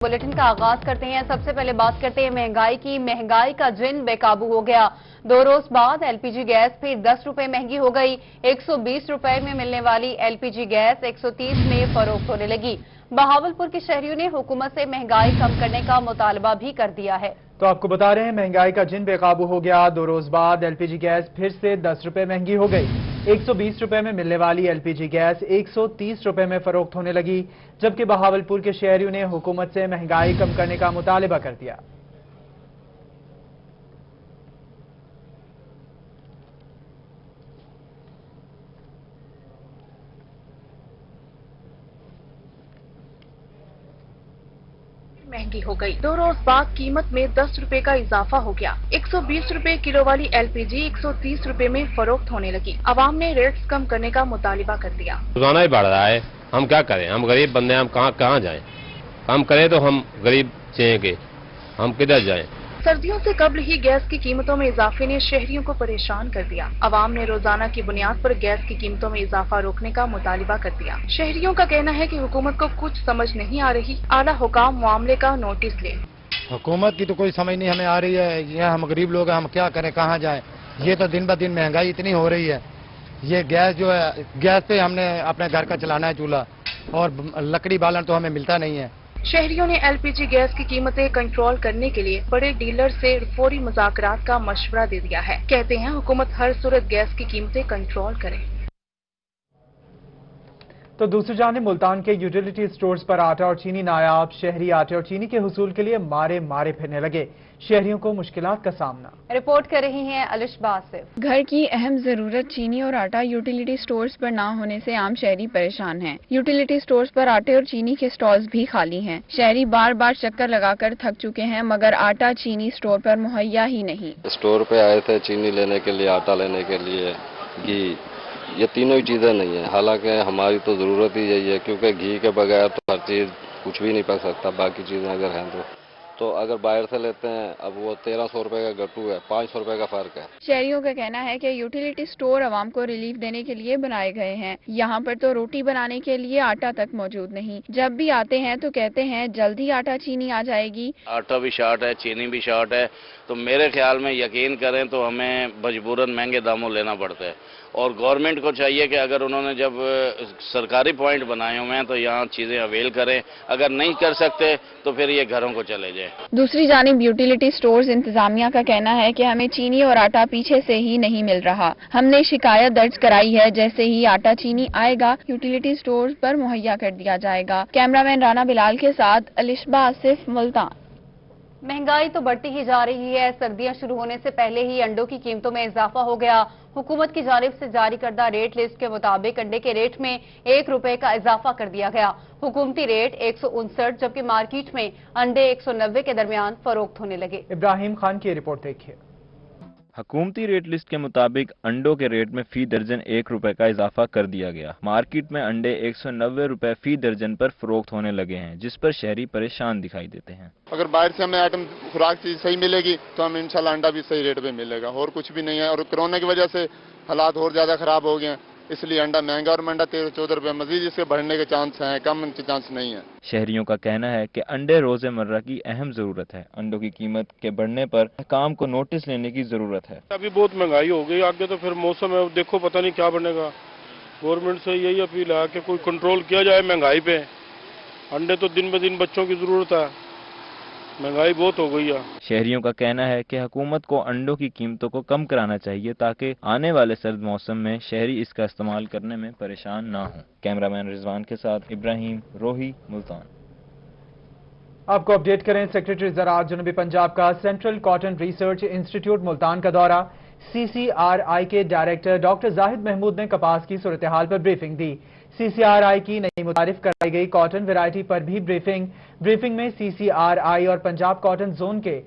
Bulletin का आगाज करते हैं। सबसे पहले बात करते हैं महंगाई की। महंगाई का जिन बेकाबू हो गया। 2 रोज बाद एलपीजी गैस फिर 10 रुपए महंगी हो गई। 120 रुपए में मिलने वाली एलपीजी गैस 130 में फरोख्त होने लगी। बहावलपुर के शहरियों ने हुकूमत से महंगाई कम करने का मुतालबा भी कर दिया है। तो आपको बता रहे हैं महंगाई का जिन बेकाबू हो गया। 2 रोज बाद एलपीजी गैस फिर से 10 रुपए महंगी हो गई। 120 रुपए में मिलने वाली एलपीजी गैस 130 रुपए में फरोख्त होने लगी, जबकि बहावलपुर के शहरियों ने हुकूमत से महंगाई कम करने का मुतालबा कर दिया। महंगी हो गई। 2 रोज बाद कीमत में 10 रुपए का इजाफा हो गया। 120 रुपए किलो वाली एलपीजी 130 रुपए में फरोख्त होने लगी। आवाम ने रेट्स कम करने का मुतालिबा कर दिया। रोजाना ही बढ़ रहा है, हम क्या करें? हम गरीब बंदे, हम कहाँ जाएं? काम करें तो हम गरीब चाहिए, हम किधर जाएं? सर्दियों से कबल ही गैस की कीमतों में इजाफे ने शहरियों को परेशान कर दिया। आवाम ने रोजाना की बुनियाद पर गैस की कीमतों में इजाफा रोकने का मुतालिबा कर दिया। शहरियों का कहना है कि हुकूमत को कुछ समझ नहीं आ रही, आला हुकाम मामले का नोटिस ले। हुकूमत की तो कोई समझ नहीं हमें आ रही है। ये हम गरीब लोग हैं, हम क्या करें, कहाँ जाएं? ये तो दिन ब दिन महंगाई इतनी हो रही है। ये गैस जो है, गैस पे हमने अपने घर का चलाना है चूल्हा, और लकड़ी बालन तो हमें मिलता नहीं है। शहरियों ने एलपीजी गैस की कीमतें कंट्रोल करने के लिए बड़े डीलर से फौरी मुज़ाकरात का मशवरा दे दिया है। कहते हैं हुकूमत हर सूरत गैस की कीमतें कंट्रोल करे। तो दूसरी जानिब मुल्तान के यूटिलिटी स्टोर्स पर आटा और चीनी नायाब। शहरी आटे और चीनी के हुसूल के लिए मारे फिरने लगे। शहरियों को मुश्किलात का सामना। रिपोर्ट कर रही हैं अलिशा आसिफ। घर की अहम जरूरत चीनी और आटा यूटिलिटी स्टोर्स पर ना होने से आम शहरी परेशान हैं। यूटिलिटी स्टोर्स पर आटे और चीनी के स्टॉल्स भी खाली हैं। शहरी बार बार चक्कर लगाकर थक चुके हैं, मगर आटा चीनी स्टोर पर मुहैया ही नहीं। स्टोर पे आए थे चीनी लेने के लिए, आटा लेने के लिए, घी, ये तीनों ही चीजें नहीं है। हालांकि हमारी तो जरूरत ही यही है, क्योंकि घी के बगैर तो हर चीज कुछ भी नहीं पक सकता। बाकी चीजें अगर हैं तो अगर बाहर से लेते हैं, अब वो 1300 रुपए का गट्टू है, 500 रुपए का फर्क है। शहरियों का कहना है कि यूटिलिटी स्टोर आवाम को रिलीफ देने के लिए बनाए गए हैं। यहाँ पर तो रोटी बनाने के लिए आटा तक मौजूद नहीं। जब भी आते हैं तो कहते हैं जल्दी आटा चीनी आ जाएगी। आटा भी शॉर्ट है, चीनी भी शॉर्ट है, तो मेरे ख्याल में यकीन करें तो हमें मजबूरन महंगे दामों लेना पड़ता है। और गवर्नमेंट को चाहिए कि अगर उन्होंने जब सरकारी पॉइंट बनाए हुए हैं तो यहाँ चीजें अवेल करें। अगर नहीं कर सकते तो फिर ये घरों को चले जाएं। दूसरी जानिब यूटिलिटी स्टोर्स इंतजामिया का कहना है कि हमें चीनी और आटा पीछे से ही नहीं मिल रहा। हमने शिकायत दर्ज कराई है, जैसे ही आटा चीनी आएगा यूटिलिटी स्टोर्स पर मुहैया कर दिया जाएगा। कैमरामैन राना बिलाल के साथ अलिशा आसिफ, मुल्तान। महंगाई तो बढ़ती ही जा रही है। सर्दियां शुरू होने से पहले ही अंडों की कीमतों में इजाफा हो गया। हुकूमत की जानिब से जारी करदा रेट लिस्ट के मुताबिक अंडे के रेट में 1 रुपए का इजाफा कर दिया गया। हुकूमती रेट 159, जबकि मार्केट में अंडे 190 के दरमियान फरोख्त होने लगे। इब्राहिम खान की रिपोर्ट देखिए। हुकूमती रेट लिस्ट के मुताबिक अंडों के रेट में फी दर्जन 1 रुपए का इजाफा कर दिया गया। मार्केट में अंडे 190 रुपए फी दर्जन पर फरोख्त होने लगे हैं, जिस पर शहरी परेशान दिखाई देते हैं। अगर बाहर से हमें आइटम खुराक चीज सही मिलेगी तो हमें इंशाल्लाह अंडा भी सही रेट पे मिलेगा, और कुछ भी नहीं है। और कोरोना की वजह से हालात और ज्यादा खराब हो गए हैं, इसलिए अंडा महंगा, और अंडा 13-14 रुपए मजीद इसके बढ़ने के चांस हैं, कम के चांस नहीं है। शहरियों का कहना है कि अंडे रोजमर्रा की अहम जरूरत है। अंडों की कीमत के बढ़ने पर काम को नोटिस लेने की जरूरत है। अभी बहुत महंगाई हो गई, आगे तो फिर मौसम है, देखो पता नहीं क्या बनेगा। गवर्नमेंट से यही अपील है कि कोई कंट्रोल किया जाए महंगाई पे। अंडे तो दिन ब दिन बच्चों की जरूरत है, महंगाई बहुत हो गई है। शहरियों का कहना है कि हुकूमत को अंडों की कीमतों को कम कराना चाहिए, ताकि आने वाले सर्द मौसम में शहरी इसका इस्तेमाल करने में परेशान ना हों। कैमरामैन रिजवान के साथ इब्राहिम, रोही, मुल्तान। आपको अपडेट करें, सेक्रेटरी ज़राअत जनूबी पंजाब का central cotton research institute Multan का दौरा। CCRI के डायरेक्टर डॉक्टर जाहिद महमूद ने कपास की सूरत हाल पर ब्रीफिंग दी। CCRI की नई मुतारिफ कराई गई कॉटन वैरायटी पर भी ब्रीफिंग में CCRI और पंजाब कॉटन जोन के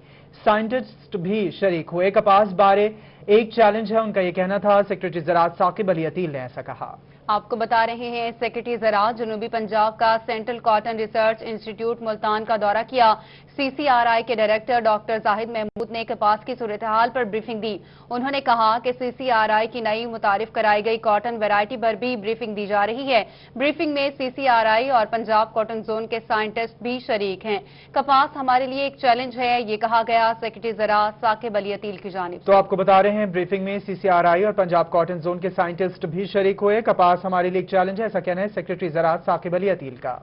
साइंटिस्ट भी शरीक हुए। कपास बारे एक चैलेंज है, उनका यह कहना था। सेक्रेटरी ज़राअत साकिब अली अतील ने ऐसा कहा। आपको बता रहे हैं, सेक्रेटरी ज़राअत जनूबी पंजाब का central cotton research institute Multan का दौरा किया। CCRI के डायरेक्टर डॉक्टर जाहिद महमूद ने कपास की सूरत हाल पर ब्रीफिंग दी। उन्होंने कहा कि CCRI की नई मुतारिफ कराई गई कॉटन वैरायटी पर भी ब्रीफिंग दी जा रही है। ब्रीफिंग में CCRI और पंजाब कॉटन जोन के साइंटिस्ट भी शरीक हैं। कपास हमारे लिए एक चैलेंज है, ये कहा गया सेक्रेटरी ज़राअत साकिब अली अतील की जानिब से। तो आपको बता रहे हैं ब्रीफिंग में CCRI और पंजाब कॉटन जोन के साइंटिस्ट भी शरीक हुए। कपास हमारे लिए एक चैलेंज है, ऐसा कहना है सेक्रेटरी ज़राअत साकिब अली अतील का।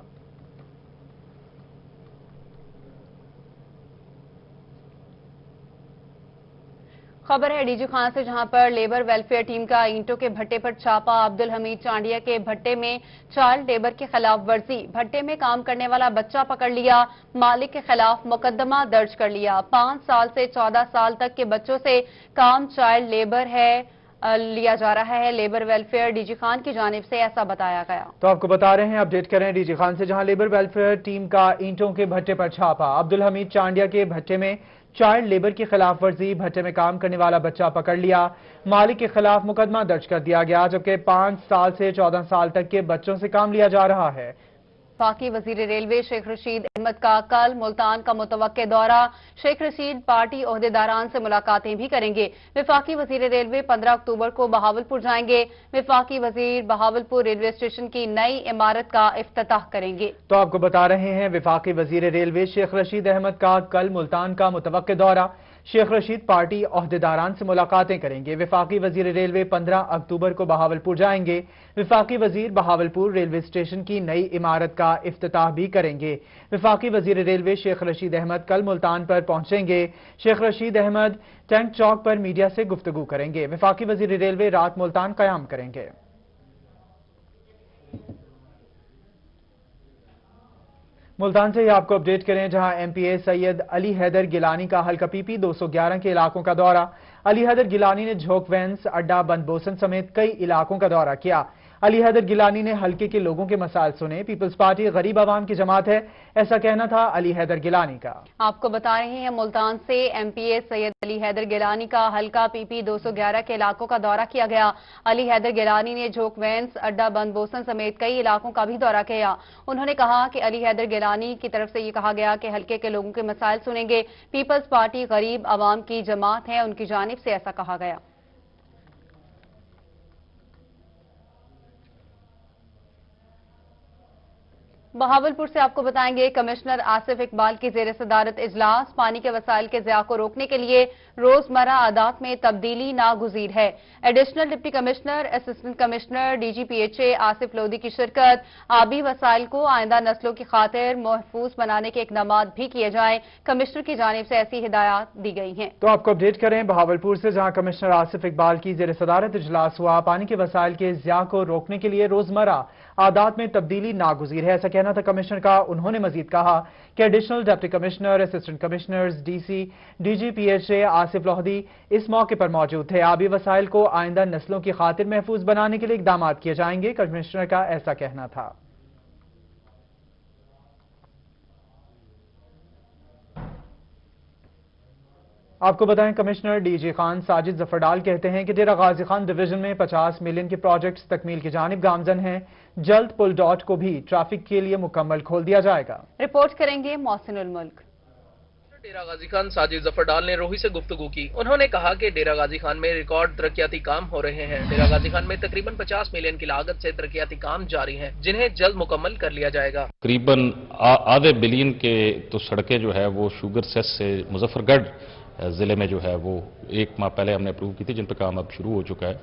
खबर है डीजी खान से, जहां पर लेबर वेलफेयर टीम का ईंटों के भट्टे पर छापा। अब्दुल हमीद चांडिया के भट्टे में चाइल्ड लेबर की खिलाफ वर्जी। भट्टे में काम करने वाला बच्चा पकड़ लिया, मालिक के खिलाफ मुकदमा दर्ज कर लिया। 5 साल से 14 साल तक के बच्चों से काम चाइल्ड लेबर लिया जा रहा है। लेबर वेलफेयर डीजी खान की जानिब से ऐसा बताया गया। तो आपको बता रहे हैं, अपडेट करें डीजी खान से, जहां लेबर वेलफेयर टीम का ईंटों के भट्टे पर छापा। अब्दुल हमीद चांडिया के भट्टे में चाइल्ड लेबर की खिलाफ वर्जी। भट्टे में काम करने वाला बच्चा पकड़ लिया, मालिक के खिलाफ मुकदमा दर्ज कर दिया गया, जबकि 5 साल से 14 साल तक के बच्चों से काम लिया जा रहा है। वफाकी वजीर रेलवे शेख रशीद अहमद का कल मुल्तान का मुतवक्के दौरा। शेख रशीद पार्टी ओहदेदारान से मुलाकातें भी करेंगे। वफाकी वजीर रेलवे 15 अक्टूबर को बहावलपुर जाएंगे। वफाकी वजीर बहावलपुर रेलवे स्टेशन की नई इमारत का इफ्तिताह करेंगे। तो आपको बता रहे हैं, वफाकी वजीर रेलवे शेख रशीद अहमद का कल मुल्तान का मुतवक्के दौरा। शेख रशीद पार्टी ओहदेदारान से मुलाकातें करेंगे। वफाकी वजीर रेलवे 15 अक्टूबर को बहावलपुर जाएंगे। वफाकी वजीर बहावलपुर रेलवे स्टेशन की नई इमारत का इफ्तिताह भी करेंगे। वफाकी वजीर रेलवे शेख रशीद अहमद कल मुल्तान पर पहुंचेंगे। शेख रशीद अहमद टैंक चौक पर मीडिया से गुफ्तगू करेंगे। वफाकी वजीर रेलवे रात मुल्तान कयाम करेंगे। मुल्तान से ही आपको अपडेट करें, जहां MPA सैयद अली हैदर गिलानी का हल्का PP 211 के इलाकों का दौरा। अली हैदर गिलानी ने झोंक वैंस अड्डा बंद बोसन समेत कई इलाकों का दौरा किया। अली हैदर गिलानी ने हल्के के लोगों के मसाइल सुने। पीपल्स पार्टी गरीब आवाम की जमात है, ऐसा कहना था अली हैदर गिलानी का। आपको बता रहे हैं, मुल्तान से MPA सैयद अली हैदर गिलानी का हल्का PP 211 के इलाकों का दौरा किया गया। अली हैदर गिलानी ने झोंक वैंस अड्डा बंद बोसन समेत कई इलाकों का भी दौरा किया। उन्होंने कहा कि अली हैदर गिलानी की तरफ से ये कहा गया कि हल्के के लोगों के मसाइल सुनेंगे। पीपल्स पार्टी गरीब आवाम की जमात है, उनकी जानिब से ऐसा कहा गया। बहावलपुर से आपको बताएंगे, कमिश्नर आसिफ इकबाल की जेर सदारत इजलास। पानी के वसाइल के ज़िया को रोकने के लिए रोजमर्रा आदात में तब्दीली नागुज़ीर है। Additional deputy commissioner, assistant commissioner, DGPHA Asif Lodhi की शिरकत। आबी वसाइल को आइंदा नस्लों की खातिर महफूज बनाने के इकदामात भी किए जाएं। कमिश्नर की जानिब से ऐसी हिदायत दी गई हैं। तो आपको अपडेट करें बहावलपुर से, जहां कमिश्नर आसिफ इकबाल की जेर सदारत इजलास हुआ। पानी के वसाइल के ज़िया को रोकने के लिए रोजमर्रा आदात में तब्दीली नागुज़ीर है, ऐसा कहना था कमिश्नर का। उन्होंने मजीद कहा कि additional deputy commissioner, assistant commissioners, DC, DGPHA Asif Lodhi इस मौके पर मौजूद थे। आबी वसाइल को आइंदा नस्लों की खातिर महफूज बनाने के लिए इकदाम किए जाएंगे, कमिश्नर का ऐसा कहना था। आपको बताएं, कमिश्नर DG खान साजिद जफरडाल कहते हैं कि डेरा गाजी खान डिवीजन में 50 मिलियन के प्रोजेक्ट्स तकमील की जानिब गामजन हैं। जल्द पुल डॉट को भी ट्रैफिक के लिए मुकम्मल खोल दिया जाएगा। रिपोर्ट करेंगे मोहसिनुल मुल्क। डेरा गाजी खान साजिद जफरडाल ने रोही से गुफ्तगू की। उन्होंने कहा कि डेरा गाजी खान में रिकॉर्ड तरक्याती काम हो रहे हैं। डेरा गाजी खान में तकरीबन 50 मिलियन की लागत से तरक्याती काम जारी हैं, जिन्हें जल्द मुकम्मल कर लिया जाएगा। तकरीबन आधे बिलियन के तो सड़कें जो है वो शुगर सेस से मुजफ्फरगढ़ ज़िले में जो है वो 1 माह पहले हमने अप्रूव की थी, जिन पर काम अब शुरू हो चुका है।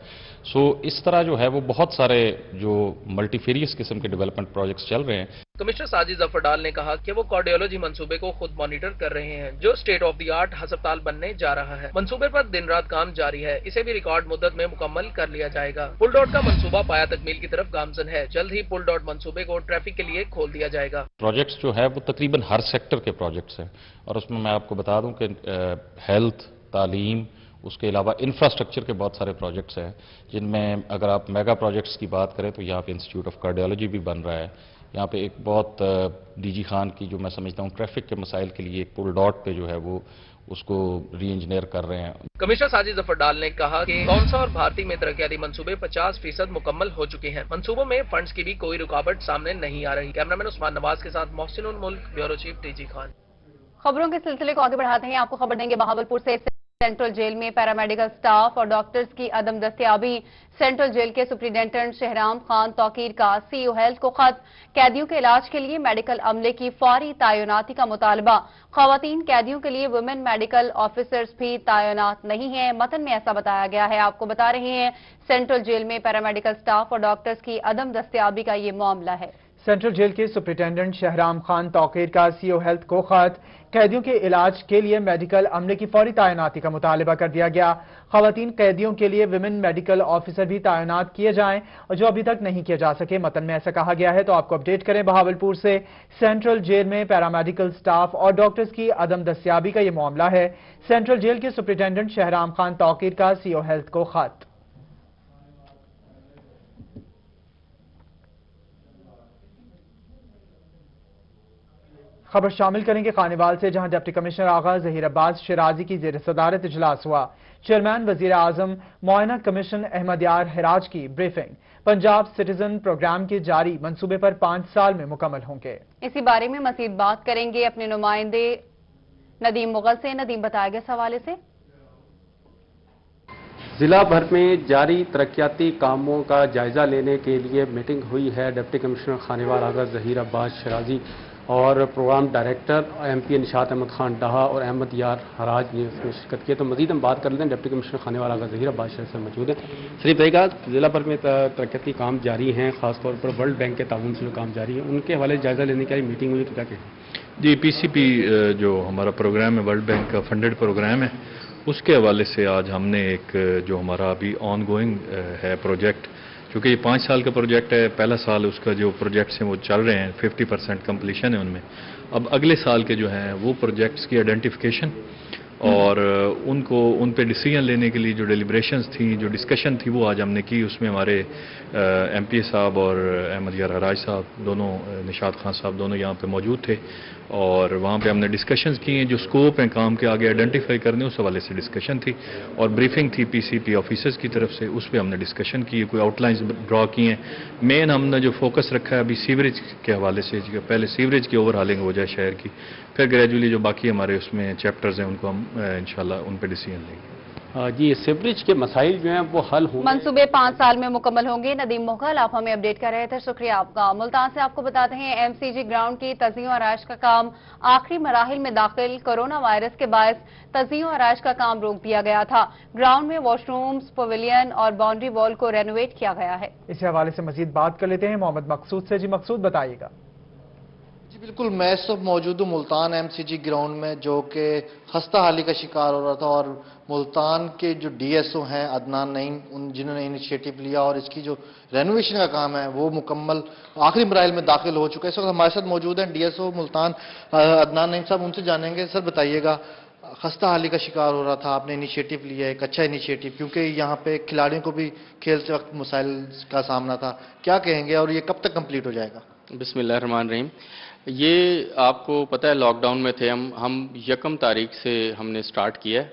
सो इस तरह जो है वो बहुत सारे जो मल्टीफेरियस किस्म के डेवलपमेंट प्रोजेक्ट्स चल रहे हैं। कमिश्नर साजिद जफरडाल ने कहा कि वो कार्डियोलॉजी मंसूबे को खुद मॉनिटर कर रहे हैं, जो स्टेट ऑफ द आर्ट अस्पताल बनने जा रहा है। मंसूबे पर दिन रात काम जारी है, इसे भी रिकॉर्ड मुद्दत में मुकम्मल कर लिया जाएगा। पुल डॉट का मंसूबा पाया तकमील की तरफ गामजन है। जल्द ही पुल डॉट मंसूबे को ट्रैफिक के लिए खोल दिया जाएगा। प्रोजेक्ट्स जो है वो तकरीबन हर सेक्टर के प्रोजेक्ट्स हैं, और उसमें मैं आपको बता दूं कि हेल्थ, तालीम, उसके अलावा इंफ्रास्ट्रक्चर के बहुत सारे प्रोजेक्ट्स हैं, जिनमें अगर आप मेगा प्रोजेक्ट्स की बात करें तो यहाँ पे इंस्टीट्यूट ऑफ कार्डियोलॉजी भी बन रहा है। यहाँ पे एक बहुत DG खान की जो मैं समझता हूँ ट्रैफिक के मसाइल के लिए एक पुल डॉट पे जो है वो उसको री इंजीनियर कर रहे हैं। कमिश्नर साजिद जफरडाल ने कहा कि कौंसा और भारतीय में तरक्याती मंसूबे 50% मुकम्मल हो चुके हैं। मंसूबों में फंड्स की भी कोई रुकावट सामने नहीं आ रही। कैमरामैन उस्मान नवाज के साथ मोहसिनुल मुल्क, ब्यूरो चीफ, DG खान। खबरों के सिलसिले को आगे बढ़ाते हैं। आपको खबर देंगे बहावलपुर से। सेंट्रल जेल में पैरामेडिकल स्टाफ और डॉक्टर्स की अदम दस्तयाबी। सेंट्रल जेल के सुप्रिंटेंडेंट शहराम खान तौकीर का सीओ हेल्थ को खत। कैदियों के इलाज के लिए मेडिकल अमले की फौरी तैनाती का मुतालबा। खवातीन कैदियों के लिए वुमेन मेडिकल ऑफिसर्स भी तैनात नहीं है। मतन में ऐसा बताया गया है। आपको बता रहे हैं सेंट्रल जेल में पैरामेडिकल स्टाफ और डॉक्टर्स की अदम दस्तयाबी का ये मामला है। सेंट्रल जेल के सुप्रिंटेंडेंट शहराम खान तौकीर का सीओ हेल्थ को खत। कैदियों के इलाज के लिए मेडिकल अमले की फौरी तैनाती का मुतालबा कर दिया गया। खवातीन कैदियों के लिए विमेन मेडिकल ऑफिसर भी तैनात किए जाएं और जो अभी तक नहीं किए जा सके। मतन में ऐसा कहा गया है। तो आपको अपडेट करें बहावलपुर से। सेंट्रल जेल में पैरामेडिकल स्टाफ और डॉक्टर्स की अदम दस्तयाबी का यह मामला है। सेंट्रल जेल के सुप्रिंटेंडेंट शहराम खान तौकीर का सीओ हेल्थ को खत। खबर शामिल करेंगे खानेवाल से, जहां डिप्टी कमिश्नर आगा जहीर अब्बास शिराजी की जेर सदारत इजलास हुआ। चेयरमैन वजीर आजम मुआयना कमीशन अहमद यार हिराज की ब्रीफिंग। पंजाब सिटीजन प्रोग्राम के जारी मंसूबे पर 5 साल में मुकम्मल होंगे। इसी बारे में मजीद बात करेंगे अपने नुमाइंदे नदीम मुगल से। नदीम, बताएगा इस हवाले से। जिला भर में जारी तरक्याती कामों का जायजा लेने के लिए मीटिंग हुई है। डिप्टी कमिश्नर खानेवाल आगा जहीर अब्बास शिराजी और programme director MP Nishat Ahmed Khan Daha और अहमद यार हराज ने इसमें शिरकत की। तो मजीद हम बात कर लेते हैं। डिप्टी कमिश्नर खानेवाल आगा जहीर अब्बास शिराजी से मौजूद है। शरीफ भाई का जिला भर में तरक्याती काम जारी हैं, खासतौर पर वर्ल्ड बैंक के ताउन से जो काम जारी है उनके हवाले जायजा लेने की मीटिंग हुई, तो क्या कहें? जी, पीसीपी जो हमारा प्रोग्राम है, वर्ल्ड बैंक का फंडेड प्रोग्राम है, उसके हवाले से आज हमने एक जो हमारा अभी ऑन गोइंग है प्रोजेक्ट, क्योंकि ये 5 साल का प्रोजेक्ट है। पहला साल उसका जो प्रोजेक्ट्स हैं वो चल रहे हैं, 50% कंप्लीशन है उनमें। अब अगले साल के जो हैं वो प्रोजेक्ट्स की आइडेंटिफिकेशन और उन पे डिसीजन लेने के लिए जो डेलिब्रेशंस थी, जो डिस्कशन थी, वो आज हमने की। उसमें हमारे एमपी साहब और अहमद यार हराज साहब दोनों, निशात खान साहब दोनों यहाँ पे मौजूद थे और वहाँ पे हमने डिस्कशंस किए हैं। जो स्कोप हैं काम के आगे आइडेंटिफाई करने, उस हवाले से डिस्कशन थी और ब्रीफिंग थी पीसीपी ऑफिसर्स की तरफ से, उस पर हमने डिस्कशन की, कोई आउटलाइंस ड्रॉ किए हैं। मेन हमने जो फोकस रखा है अभी सीवरेज के हवाले से, पहले सीवरेज की ओवरहालिंग हो जाए शहर की, फिर ग्रेजुअली जो बाकी हमारे उसमें चैप्टर्स हैं उनको हम इंशाल्लाह उन पर डिसीजन लेंगे। जी, सीवरेज के मसाइल जो हैं वो हल होंगे। मंसूबे 5 साल में मुकम्मल होंगे। नदीम मुगल, आप हमें अपडेट कर रहे थे, शुक्रिया आपका। मुल्तान से आपको बताते हैं एमसीजी ग्राउंड की तज़ीह और आराइश का काम आखिरी मराहिल में दाखिल। कोरोना वायरस के बायस तज़ीह और आराइश का काम रोक दिया गया था। ग्राउंड में वॉशरूम्स, पवेलियन और बाउंड्री वॉल को रेनोवेट किया गया है। इस हवाले से मजीद बात कर लेते हैं मोहम्मद मकसूद से। जी मकसूद, बताइएगा। जी बिल्कुल, मैं इस वक्त मौजूद हूँ मुल्तान एमसीजी ग्राउंड में, जो कि खस्ता हाली का शिकार हो रहा था और मुल्तान के जो डीएसओ हैं अदनान नईम, जिन्होंने इनिशिएटिव लिया और इसकी जो रेनोवेशन का काम है वो मुकम्मल आखिरी मराइल में दाखिल हो चुका है। इस वक्त हमारे साथ मौजूद हैं डीएसओ मुल्तान अदनान नईम साहब, उनसे जानेंगे। सर बताइएगा, खस्ता हाली का शिकार हो रहा था, आपने इनिशिएटिव लिया, एक अच्छा इनिशिएटिव, क्योंकि यहाँ पे खिलाड़ियों को भी खेलते वक्त मसाइल का सामना था, क्या कहेंगे और ये कब तक कंप्लीट हो जाएगा? बिस्मिल्लाहिर्रहमानिर्रहीम। ये आपको पता है लॉकडाउन में थे हम 1 तारीख से हमने स्टार्ट किया है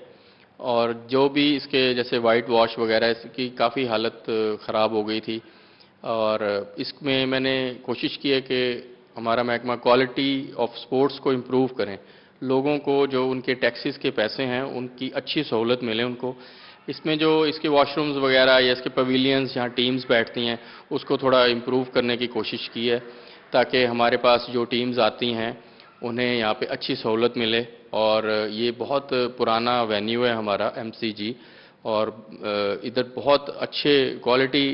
और जो भी इसके जैसे वाइट वॉश वगैरह इसकी काफ़ी हालत ख़राब हो गई थी और इसमें मैंने कोशिश की है कि हमारा महकमा क्वालिटी ऑफ स्पोर्ट्स को इम्प्रूव करें, लोगों को जो उनके टैक्सेस के पैसे हैं उनकी अच्छी सहूलत मिले उनको। इसमें जो इसके वॉशरूम्स वगैरह या इसके पवेलियंस जहाँ टीम्स बैठती हैं उसको थोड़ा इम्प्रूव करने की कोशिश की है, ताकि हमारे पास जो टीम्स आती हैं उन्हें यहाँ पे अच्छी सहूलत मिले। और ये बहुत पुराना वेन्यू है हमारा एमसीजी और इधर बहुत अच्छे क्वालिटी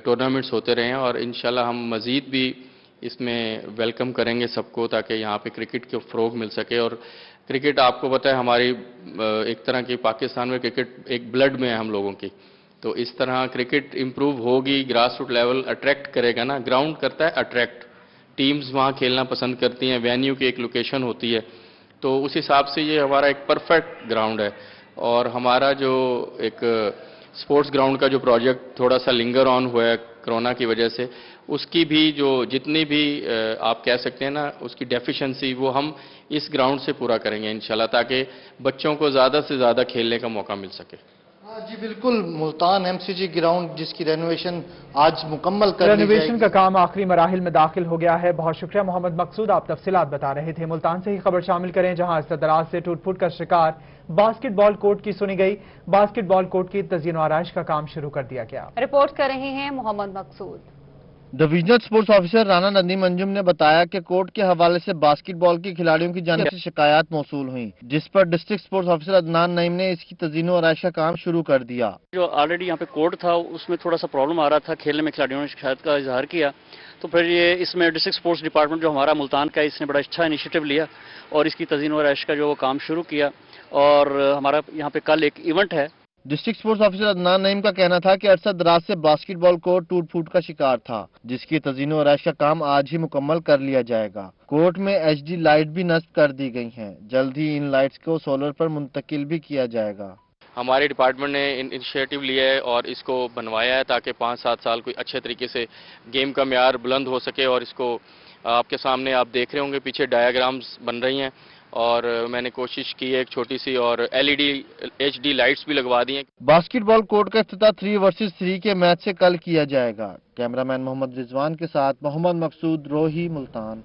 टूर्नामेंट्स होते रहे हैं और इंशाल्लाह हम मज़ीद भी इसमें वेलकम करेंगे सबको, ताकि यहाँ पे क्रिकेट को फ़रोग मिल सके। और क्रिकेट आपको पता है हमारी एक तरह की पाकिस्तान में क्रिकेट एक ब्लड में है हम लोगों की, तो इस तरह क्रिकेट इम्प्रूव होगी, ग्रास रूट लेवल अट्रैक्ट करेगा ना, ग्राउंड करता है अट्रैक्ट, टीम्स वहाँ खेलना पसंद करती हैं, वेन्यू की एक लोकेशन होती है, तो उस हिसाब से ये हमारा एक परफेक्ट ग्राउंड है। और हमारा जो एक स्पोर्ट्स ग्राउंड का जो प्रोजेक्ट थोड़ा सा लिंगर ऑन हुआ है कोरोना की वजह से, उसकी भी जो जितनी भी आप कह सकते हैं ना उसकी डेफिशिएंसी वो हम इस ग्राउंड से पूरा करेंगे इंशाल्लाह, ताकि बच्चों को ज़्यादा से ज़्यादा खेलने का मौका मिल सके। جی بالکل، ملتان MCG گراؤنڈ جس کی رینوویشن آج مکمل کر لی جائے رینوویشن گی۔ کا کام آخری مراحل میں داخل ہو گیا ہے۔ بہت شکریہ محمد مقصود، آپ تفصیلات بتا رہے تھے۔ ملتان سے ہی خبر شامل کریں جہاں استدراج سے ٹوٹ پھوٹ کا شکار باسکٹ بال کورٹ کی سنی گئی۔ باسکٹ بال کورٹ کی تزئین و آرائش کا کام شروع کر دیا گیا۔ رپورٹ کر رہے ہیں Muhammad Maqsood. Divisional sports officer Rana Nadeem Anjum نے بتایا کہ کورٹ کے حوالے سے باسکٹ بال کی کھلاڑیوں کی جانب سے شکایات موصول ہوئیں، جس پر ڈسٹرکٹ سپورٹس آفیسر عدنان نعیم نے اس کی تزئین و آرائش کا کام شروع کر دیا۔ جو آلریڈی یہاں پہ کورٹ تھا اس میں تھوڑا سا پرابلم آ رہا تھا، کھیلنے میں کھلاڑیوں نے شکایت کا اظہار کیا، تو پھر یہ اس میں ڈسٹرکٹ سپورٹس ڈپارٹمنٹ جو ہمارا ملتان کا اس نے بڑا اچھا انیشیٹو لیا اور اس کی تزئین و آرائش کا جو کام شروع کیا، اور ہمارا یہاں پہ کل ایک ایونٹ ہے۔ ڈسٹرکٹ سپورٹس آفیسر عدنان نعیم کا کہنا تھا کہ عرصہ دراز سے باسکٹ بال کورٹ ٹوٹ پھوٹ کا شکار تھا، جس کی تزئین و آرائش کا کام آج ہی مکمل کر لیا جائے گا۔ کورٹ میں HD لائٹ بھی نصب کر دی گئی ہیں، جلد ہی ان لائٹس کو سولر پر منتقل بھی کیا جائے گا۔ ہمارے ڈپارٹمنٹ نے انیشیٹو لیا ہے اور اس کو بنوایا ہے تاکہ 5-7 سال کوئی اچھے طریقے سے گیم کا معیار بلند ہو سکے، اور اس کو آپ کے سامنے آپ دیکھ رہے ہوں گے پیچھے ڈایاگرامز بن رہی ہیں، اور میں نے کوشش کی ہے ایک چھوٹی سی اور LED HD لائٹس بھی لگوا دی ہیں۔ باسکٹ بال کورٹ کا افتتاح 3 ورسز 3 کے میچ سے کل کیا جائے گا۔ کیمرامین محمد رضوان کے ساتھ محمد مقصود، روہی، ملتان۔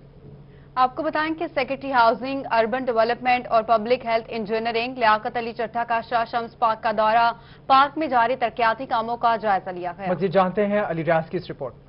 آپ کو بتائیں کہ سیکرٹری ہاؤسنگ، اربن ڈیولپمنٹ اور public health engineering Liaquat Ali چٹھا کا شاہ شمس پارک کا دورہ، پارک میں جاری ترقیاتی کاموں کا جائزہ لیا گیا۔ مزید جانتے ہیں علی ریاض کی اس report.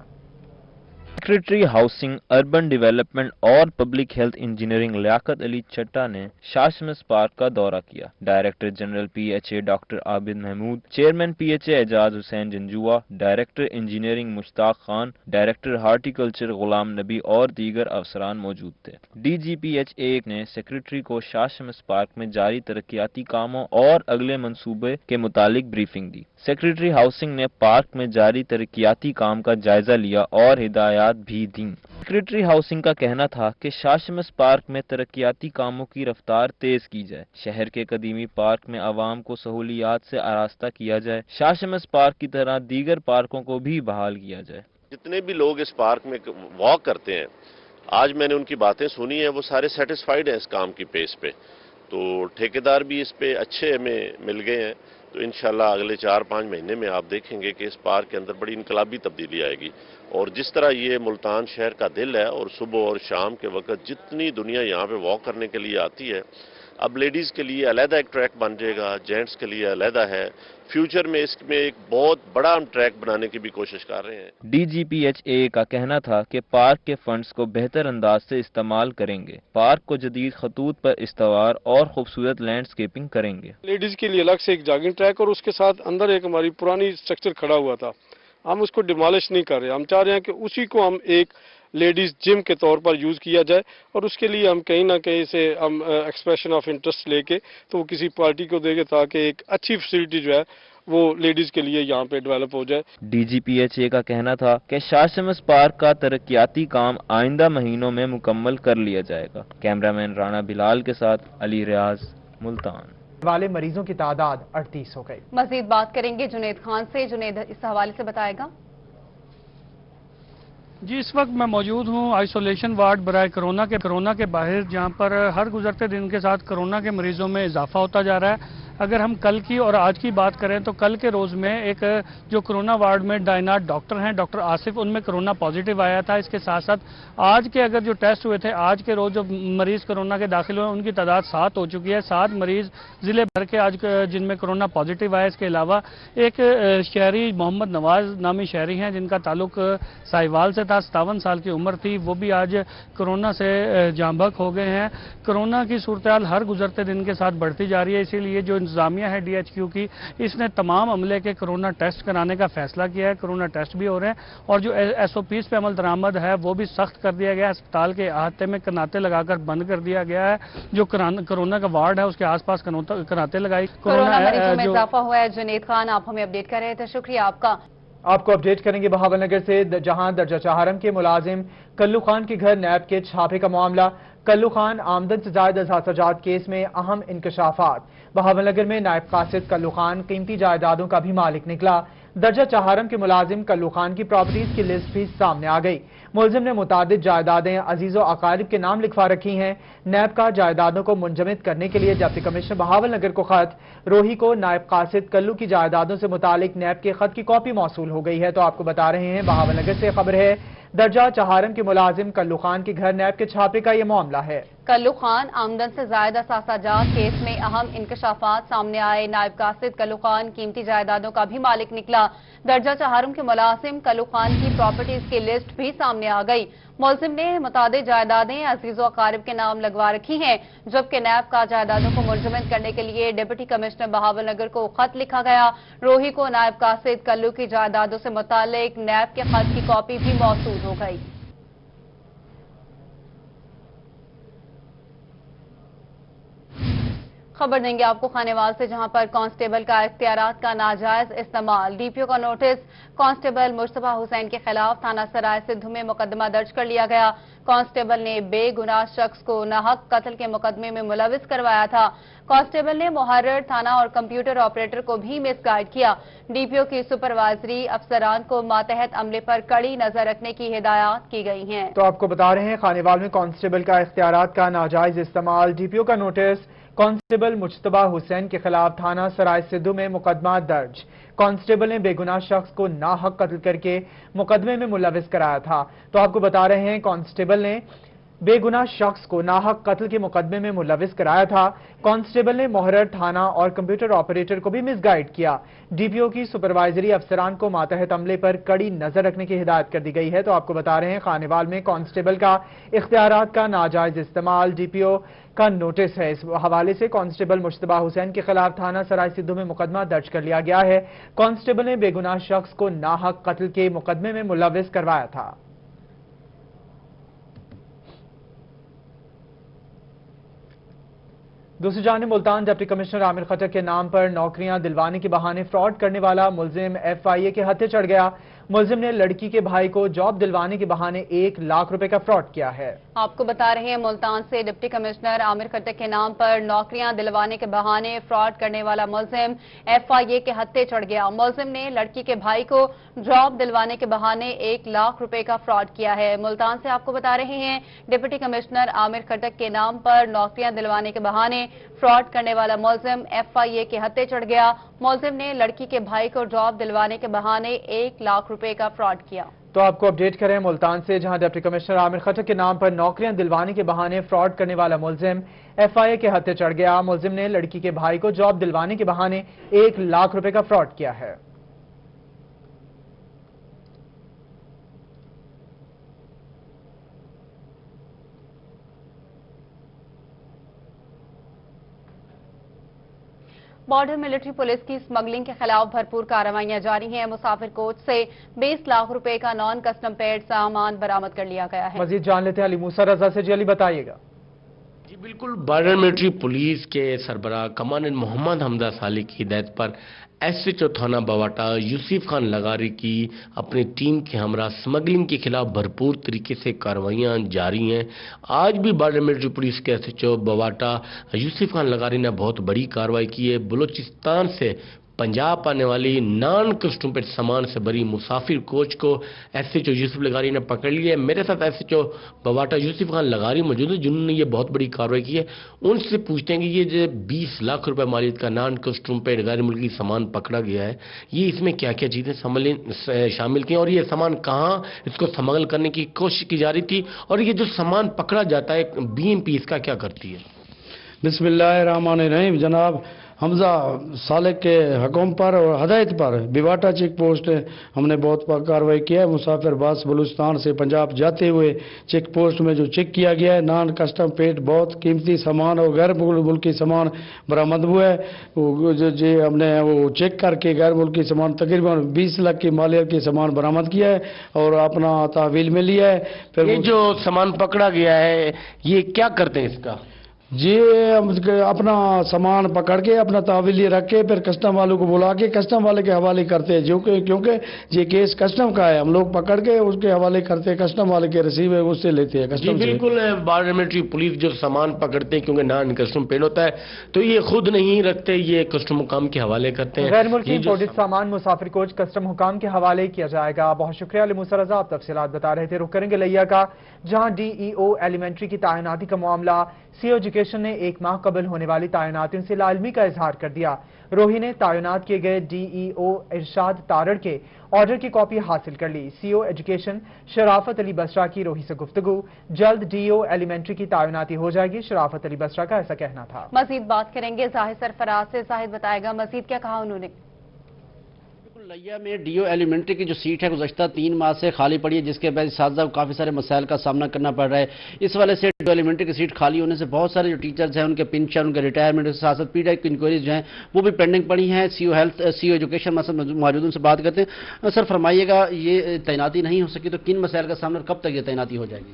Secretary housing, urban development اور public health engineering Liaquat Ali Chattha نے شاہ شمس پارک کا دورہ کیا۔ Director general PHA doctor Abid Mahmood, chairman PHA Ijaz Hussain Janjua, director engineering Mushtaq Khan, director horticulture Ghulam Nabi اور دیگر افسران موجود تھے۔ DGPHA نے سیکریٹری کو شاہ شمس پارک میں جاری ترقیاتی کاموں اور اگلے منصوبے کے متعلق بریفنگ دی۔ سیکریٹری ہاؤسنگ نے پارک میں جاری ترقیاتی کام کا جائزہ لیا اور ہدایات بھی دیں۔ سیکریٹری ہاؤسنگ کا کہنا تھا کہ شاہ شمس پارک میں ترقیاتی کاموں کی رفتار تیز کی جائے، شہر کے قدیمی پارک میں عوام کو سہولیات سے آراستہ کیا جائے، شاہ شمس پارک کی طرح دیگر پارکوں کو بھی بحال کیا جائے۔ جتنے بھی لوگ اس پارک میں واک کرتے ہیں، آج میں نے ان کی باتیں سنی ہیں، وہ سارے سیٹسفائیڈ ہیں اس کام کی پیس پہ، تو ٹھیکیدار بھی اس پہ اچھے ہمیں مل گئے ہیں، تو انشاءاللہ اگلے 4-5 مہینے میں آپ دیکھیں گے کہ اس پارک کے اندر بڑی انقلابی تبدیلی آئے گی، اور جس طرح یہ ملتان شہر کا دل ہے اور صبح اور شام کے وقت جتنی دنیا یہاں پہ واک کرنے کے لیے آتی ہے، اب لیڈیز کے لیے علیحدہ ایک ٹریک بن جائے گا، جینٹس کے لیے علیحدہ ہے، فیوچر میں اس میں ایک بہت بڑا ہم ٹریک بنانے کی بھی کوشش کر رہے ہیں۔ DGPHA کا کہنا تھا کہ پارک کے فنڈز کو بہتر انداز سے استعمال کریں گے، پارک کو جدید خطوط پر استوار اور خوبصورت لینڈسکیپنگ کریں گے۔ لیڈیز کے لیے الگ سے ایک جاگنگ ٹریک اور اس کے ساتھ اندر ایک ہماری پرانی اسٹرکچر کھڑا ہوا تھا، ہم اس کو ڈیمالش نہیں کر رہے، ہم چاہ رہے ہیں کہ اسی کو ہم ایک لیڈیز جم کے طور پر یوز کیا جائے، اور اس کے لیے ہم کہیں نہ کہیں سے ہم ایکسپریشن آف انٹرسٹ لے کے تو وہ کسی پارٹی کو دے گے تاکہ ایک اچھی فیسلٹی جو ہے وہ لیڈیز کے لیے یہاں پہ ڈیولپ ہو جائے۔ DGPHA کا کہنا تھا کہ شاہ شمس پارک کا ترقیاتی کام آئندہ مہینوں میں مکمل کر لیا جائے گا۔ کیمرامین رانا بلال کے ساتھ علی ریاض، ملتان۔ والے مریضوں کی تعداد 38 ہو گئی۔ مزید بات کریں گے جنید خان سے، جنید اس حوالے سے بتائے گا۔ جی اس وقت میں موجود ہوں آئسولیشن وارڈ برائے کرونا کے باہر، جہاں پر ہر گزرتے دن کے ساتھ کرونا کے مریضوں میں اضافہ ہوتا جا رہا ہے۔ اگر ہم کل کی اور آج کی بات کریں تو کل کے روز میں ایک جو کرونا وارڈ میں ڈائناٹ ڈاکٹر ہیں ڈاکٹر آصف، ان میں کرونا پازیٹیو آیا تھا۔ اس کے ساتھ ساتھ آج کے اگر جو ٹیسٹ ہوئے تھے، آج کے روز جو مریض کرونا کے داخل ہوئے ان کی تعداد 7 ہو چکی ہے۔ 7 مریض ضلع بھر کے آج جن میں کرونا پازیٹیو آیا۔ اس کے علاوہ ایک شہری محمد نواز نامی شہری ہیں جن کا تعلق ساہیوال سے تھا، 57 سال کی عمر تھی، وہ بھی آج کرونا سے جاں بحق ہو گئے ہیں۔ کرونا کی صورتحال ہر گزرتے دن کے ساتھ بڑھتی جا رہی ہے، اسی لیے جو انتظامیہ ہے DHQ کی، اس نے تمام عملے کے کرونا ٹیسٹ کرانے کا فیصلہ کیا ہے۔ کرونا ٹیسٹ بھی ہو رہے ہیں اور جو SOPs پہ عمل درآمد ہے وہ بھی سخت کر دیا گیا ہے۔ اسپتال کے احاطے میں کناتے لگا کر بند کر دیا گیا ہے، جو کرونا کا وارڈ ہے اس کے آس پاس کناتے لگائی۔ کورونا مریضوں میں اضافہ ہوا ہے۔ جنید خان آپ ہمیں اپڈیٹ کر رہے تھے، شکریہ آپ کا۔ آپ کو اپڈیٹ کریں گے بہاول نگر سے، جہاں درجہ چہارم کے ملازم کلو خان کے گھر نیب کے چھاپے کا معاملہ۔ کلو خان آمدن سے زائد اثاثہ جات کیس میں اہم انکشافات۔ بہاول نگر میں نائب قاصد کلو خان قیمتی جائیدادوں کا بھی مالک نکلا۔ दर्जा चहारम के मुलाजिम कल्लू खान की प्रॉपर्टीज की लिस्ट भी सामने आ गई। मुलजिम ने मुतादिद जायदादें अजीजो अकारिब के नाम लिखवा रखी हैं। नैब का जायदादों को मुंजमद करने के लिए डिप्टी कमिश्नर बहावल नगर को खत, रोही को नायब कासिद कल्लू की जायदादों से मुतालिक नैब के खत की कॉपी मौसूल हो गई है। तो आपको बता रहे हैं बहावल नगर से खबर है, दर्जा चहारम के मुलाजिम कल्लू खान के घर नैब के छापे का यह मामला है। कल्लू खान आमदन से ज्यादा असासा जात केस में अहम इंकशाफात सामने आए। नायब कासिद कल्लू खान कीमती जायदादों का भी मालिक निकला। दर्जा चहारम के मुलाजिम कल्लू खान की प्रॉपर्टीज की लिस्ट भी सामने आ गई। मुलजिम ने मुतादिद जायदादें अजीजो अकारिब के नाम लगवा रखी हैं, जबकि नैब का जायदादों को मुंजमद करने के लिए डिप्टी कमिश्नर बहावल नगर को खत लिखा गया। रोही को नायब कासिद कल्लू की जायदादों से मुतालिक नैब के खत की कॉपी भी मौसूल हो गई। खबर देंगे आपको खानेवाल से, जहां पर कांस्टेबल का इख्तियारात का नाजायज इस्तेमाल। डीपीओ का नोटिस, कांस्टेबल मुश्तबा हुसैन के खिलाफ थाना सराय सिद्धू में मुकदमा दर्ज कर लिया गया। कांस्टेबल ने बेगुनाह शख्स को नाहक कत्ल के मुकदमे में मुलविस करवाया था। कांस्टेबल ने मुहर्रिर थाना और कंप्यूटर ऑपरेटर को भी मिसगाइड किया। डीपीओ की सुपरवाइजरी अफसरान को मातहत अमले पर कड़ी नजर रखने की हिदायत की गई हैं। तो आपको बता रहे हैं, खानेवाल में कांस्टेबल का इख्तियारात का नाजायज इस्तेमाल। डीपीओ का नोटिस, कांस्टेबल मुश्तबा हुसैन के खिलाफ थाना सराय सिद्धू में मुकदमा दर्ज। कांस्टेबल ने बेगुनाह शख्स को नाहक कत्ल करके मुकदमे में मुलविस कराया था। तो आपको बता रहे हैं, कांस्टेबल ने बेगुनाह शख्स को नाहक कत्ल के मुकदमे में मुलविस कराया था। कांस्टेबल ने मुहर्रिर थाना और कंप्यूटर ऑपरेटर को भी मिसगाइड किया। डीपीओ की सुपरवाइजरी अफसरान को मातहत अमले पर कड़ी नजर रखने की हिदायत कर दी गई है। तो आपको बता रहे हैं, खानेवाल में कांस्टेबल का इख्तियारात का नाजायज इस्तेमाल, डीपीओ का नोटिस है। इस हवाले से कांस्टेबल मुश्तबा हुसैन के खिलाफ थाना सराय सिद्धू में मुकदमा दर्ज कर लिया गया है। कांस्टेबल ने बेगुनाह शख्स को नाहक कत्ल के मुकदमे में मुलविस करवाया था। दूसरी जानिब मुल्तान डिप्टी कमिश्नर आमिर खटक के नाम पर नौकरियां दिलवाने के बहाने फ्रॉड करने वाला मुलजिम एफआईए के हत्थे चढ़ गया। मुलजिम ने लड़की के भाई को जॉब दिलवाने के बहाने 1 लाख रुपए का फ्रॉड किया है। आपको बता रहे हैं, मुल्तान से डिप्टी कमिश्नर आमिर खटक के नाम पर नौकरियां दिलवाने के बहाने फ्रॉड करने वाला मुलजिम एफआईए के हत्थे चढ़ गया। मुलजिम ने लड़की के भाई को जॉब दिलवाने के बहाने 1 लाख रुपए का फ्रॉड किया है। मुल्तान से आपको बता रहे हैं, डिप्टी कमिश्नर आमिर खटक के नाम पर नौकरियां दिलवाने के बहाने फ्रॉड करने वाला मुलजिम एफआईए के हत्थे चढ़ गया। मुलजिम ने लड़की के भाई को जॉब दिलवाने के बहाने 1 लाख रुपए का फ्रॉड किया। तो आपको अपडेट करें मुल्तान से, जहां डिप्टी कमिश्नर आमिर खटक के नाम पर नौकरियां दिलवाने के बहाने फ्रॉड करने वाला मुलजिम एफआईए के हत्थे चढ़ गया। मुलजिम ने लड़की के भाई को जॉब दिलवाने के बहाने 1 लाख रुपए का फ्रॉड किया है। बॉर्डर मिलिट्री पुलिस की स्मगलिंग के खिलाफ भरपूर कार्रवाइयां जारी हैं। मुसाफिर कोच से 20 लाख रुपए का नॉन कस्टम पेड सामान बरामद कर लिया गया है। मजीद जान लेते हैं अली मूसा रजा से। जी अली, बताइएगा। जी बिल्कुल, बॉर्डर मिलिट्री पुलिस के सरबराह कमांडेंट मोहम्मद हमजा साली की हिदायत पर एसएचओ थाना बवाटा यूसुफ खान लगारी की अपनी टीम के हमरा स्मगलिंग के खिलाफ भरपूर तरीके से कार्रवाइयां जारी हैं। आज भी बॉर्डर मिलिट्री पुलिस के एसएचओ बवाटा यूसुफ खान लगारी ने बहुत बड़ी कार्रवाई की है। बलूचिस्तान से पंजाब आने वाली नॉन कस्टम सामान से भरी मुसाफिर कोच को एसएचओ यूसुफ लगारी ने पकड़ लिया है। मेरे साथ एसएचओ बवाटा यूसुफ खान लगारी मौजूद है, जिन्होंने ये बहुत बड़ी कार्रवाई की है। उनसे पूछते हैं कि ये जो 20 लाख रुपए मालियत का नॉन कस्टम गैर मुल्की सामान पकड़ा गया है, ये इसमें क्या क्या चीज़ें शामिल की और ये सामान कहाँ इसको स्मगल करने की कोशिश की जा रही थी, और ये जो सामान पकड़ा जाता है बीएमपी इसका क्या करती है? बिस्मिल्लाहिर्रहमानिर्रहीम। जनाब हमजा सालिक के हुक्म पर और हदायत पर बिवाटा चेक पोस्ट हमने बहुत कार्रवाई किया है। मुसाफिर बस बलूचिस्तान से पंजाब जाते हुए चेक पोस्ट में जो चेक किया गया है, नॉन कस्टम पेड बहुत कीमती सामान और गैर मुल्की सामान बरामद हुआ है। जो हमने वो चेक करके गैर मुल्की सामान तकरीबन 20 लाख की मालियत की सामान बरामद किया है और अपना तहवील में लिया है। फिर ये जो सामान पकड़ा गया है ये क्या करते हैं इसका? ये अपना सामान पकड़ के अपना तहवील रख के फिर कस्टम वालों को बुला के कस्टम वाले के हवाले करते हैं, जो कि क्योंकि ये केस कस्टम का है, हम लोग पकड़ के उसके हवाले करते हैं, कस्टम वाले के रिसीव है उससे लेते हैं कस्टम से। बिल्कुल, बॉर्डर मिलिट्री पुलिस जो सामान पकड़ते हैं क्योंकि नॉन कस्टम पेड होता है तो ये खुद नहीं रखते, ये कस्टम हुकाम के हवाले करते हैं। गैर मुल्की इंपोर्टेड सामान मुसाफिर कोच कस्टम हुकाम के हवाले किया जाएगा। बहुत शुक्रिया अली मूसा रजा, आप तफसीलात बता रहे थे। रुक करेंगे लिया का, जहां DEO एलिमेंट्री की तैनाती का मामला। CO एजुकेशन ने 1 माह कबल होने वाली तैनातियों से लाइलमी का इजहार कर दिया। रोही ने तैनात किए गए DEO इरशाद तारड़ के ऑर्डर की कॉपी हासिल कर ली। CO एजुकेशन शराफत अली बसरा की रोही से गुफ्तगू, जल्द DEO एलिमेंट्री की तैनाती हो जाएगी, शराफत अली बसरा का ऐसा कहना था। मजीद बात करेंगे जाहिद सरफराज से। जाहिद बताएगा मजीद क्या कहा उन्होंने। लिया में DEO एलिमेंट्री की जो सीट है गुज़श्ता 3 माह से खाली पड़ी है, जिसके बाद साथी को काफ़ी सारे मसाइल का सामना करना पड़ रहा है। इस वाले से DEO एलिमेंट्री की सीट खाली होने से बहुत सारे जो टीचर्स हैं उनके पेंशन, उनके रिटायरमेंट के साथ साथ PDI की इंक्वायरीज जो हैं वो भी पेंडिंग पड़ी हैं। CO हेल्थ, CO एजुकेशन मौजूद उनसे बात करते हैं। सर फरमाइएगा, ये तैनाती नहीं हो सकी तो किन मसाइल का सामना, कब तक ये तैनाती हो जाएगी?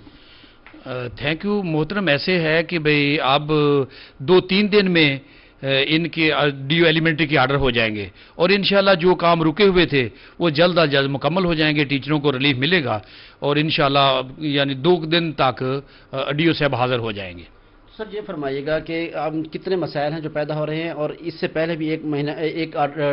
थैंक यू मोहतरम। ऐसे है कि भाई अब 2-3 दिन में इनके DEO एलिमेंट्री के आर्डर हो जाएंगे और इंशाल्लाह जो काम रुके हुए थे वो जल्द अज जल्द मुकम्मल हो जाएंगे, टीचरों को रिलीफ मिलेगा और इंशाल्लाह यानी 2 दिन तक DEO साहब हाजिर हो जाएंगे। सर ये फरमाइएगा कि अब कितने मसाइल हैं जो पैदा हो रहे हैं और इससे पहले भी एक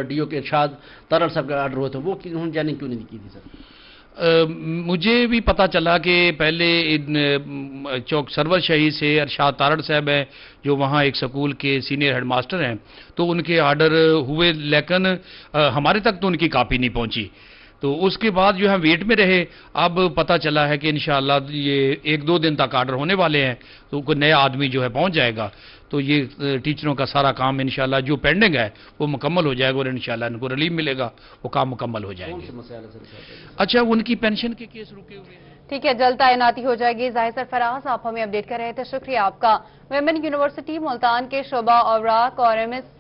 DEO के इरशाद तारड़ साहब का आर्डर हुआ था, वो जाने क्यों नहीं की थी सर? मुझे भी पता चला कि पहले इन चौक सरवर शहीद से इरशाद तारड़ साहब हैं जो वहाँ एक स्कूल के सीनियर हेडमास्टर हैं, तो उनके आर्डर हुए लेकिन हमारे तक तो उनकी कापी नहीं पहुँची। तो उसके बाद जो हम वेट में रहे, अब पता चला है कि इंशाअल्लाह ये 1-2 दिन तक आर्डर होने वाले हैं, तो कोई नया आदमी जो है पहुँच जाएगा तो ये टीचरों का सारा काम इंशाल्लाह जो पेंडिंग है वो मुकम्मल हो जाएगा और इंशाल्लाह इनको रिलीफ मिलेगा, वो काम मुकम्मल हो जाएंगे। अच्छा, उनकी पेंशन के केस रुके हुए हैं। ठीक है, जल्द तैनाती हो जाएगी। जाहिद सरफराज आप हमें अपडेट कर रहे थे, शुक्रिया आपका। वेमेन यूनिवर्सिटी मुल्तान के शोबा औराक और MS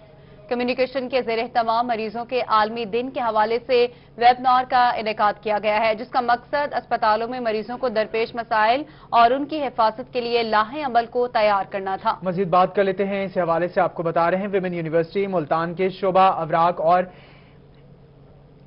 कम्युनिकेशन के ज़ेर तमाम मरीजों के आलमी दिन के हवाले से वेबिनार का इनेकाद किया गया है, जिसका मकसद अस्पतालों में मरीजों को दरपेश मसाइल और उनकी हिफाजत के लिए लाहे अमल को तैयार करना था। मजीद बात कर लेते हैं, इस हवाले से आपको बता रहे हैं विमेन यूनिवर्सिटी मुल्तान के शोबा अवराक और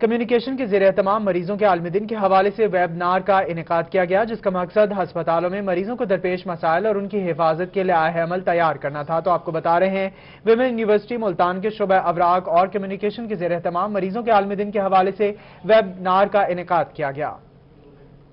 कम्युनिकेशन के ज़ेर तमाम मरीजों के आलमी दिन के हवाले से वेबिनार का इनेकाद किया गया, जिसका मकसद अस्पतालों में मरीजों को दरपेश मसाइल और उनकी हिफाजत के लिए अमल तैयार करना था। तो आपको बता रहे हैं विमेन यूनिवर्सिटी मुल्तान के शोबा अवराक और कम्युनिकेशन के ज़ेर तमाम मरीजों के आलमी दिन के हवाले से वेबिनार का इनेकाद किया गया।